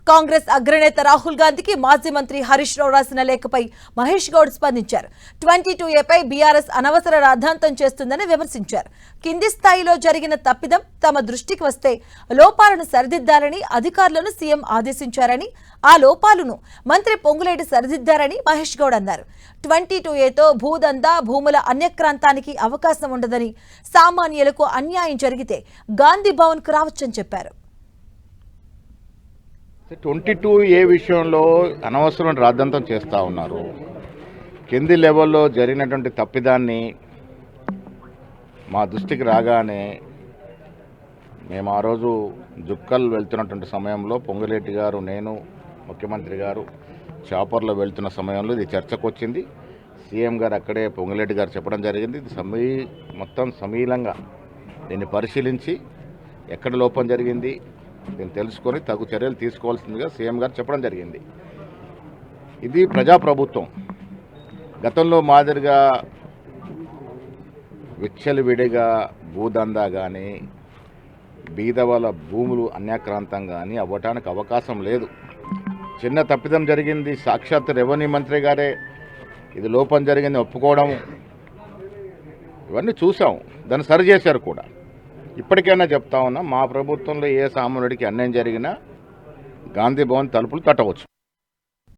కాంగ్రెస్ అగ్రనేత రాహుల్ గాంధీకి మాజీ మంత్రి హరీష్ రావు రాసిన లేఖపై మహేష్ గౌడ్ స్పందించారు. 22A బీఆర్ఎస్ అనవసర రాద్ధాంతం చేస్తుందని విమర్శించారు. కింది స్థాయిలో జరిగిన తప్పిదం తమ దృష్టికి వస్తే లోపాలను సరిదిద్దాలని అధికారులను సీఎం ఆదేశించారని, ఆ లోపాలను మంత్రి పొంగులేటి సరిదిద్దారని మహేష్ గౌడ్ అన్నారు. 22Aతో భూదందా, భూముల అన్యక్రాంతానికి అవకాశం ఉండదని, సామాన్యులకు అన్యాయం జరిగితే గాంధీ భవన్ కు రావచ్చని చెప్పారు. 22A విషయంలో అనవసరం రాద్ధాంతం చేస్తూ ఉన్నారు. కింది లెవెల్లో జరిగినటువంటి తప్పిదాన్ని మా దృష్టికి రాగానే మేము ఆ రోజు జుక్కల్ వెళ్తున్నటువంటి సమయంలో పొంగులేటి గారు, నేను, ముఖ్యమంత్రి గారు చాపర్లో వెళ్తున్న సమయంలో ఇది చర్చకు వచ్చింది. సీఎం గారు అక్కడే పొంగులేటి గారు చెప్పడం జరిగింది. ఇది మొత్తం సమీలంగా దీన్ని పరిశీలించి ఎక్కడ లోపం జరిగింది దీన్ని తెలుసుకొని తగు చర్యలు తీసుకోవాల్సిందిగా సీఎం గారు చెప్పడం జరిగింది. ఇది ప్రజాప్రభుత్వం. గతంలో మాదిరిగా విచ్చలవిడిగా భూదందా కానీ, బీదవాళ్ళ భూములు అన్యాక్రాంతం కానీ అవ్వటానికి అవకాశం లేదు. చిన్న తప్పిదం జరిగింది, సాక్షాత్ రెవెన్యూ మంత్రి గారే ఇది లోపం జరిగింది ఒప్పుకోవడం, ఇవన్నీ చూసాం. దాన్ని సరిచేశారు కూడా. ఇప్పటికైనా చెప్తా ఉన్నా, మా ప్రభుత్వంలో ఏ సామాన్యుడికి అన్యాయం జరిగినా గాంధీ భవన్ తలుపులు తట్టవచ్చు.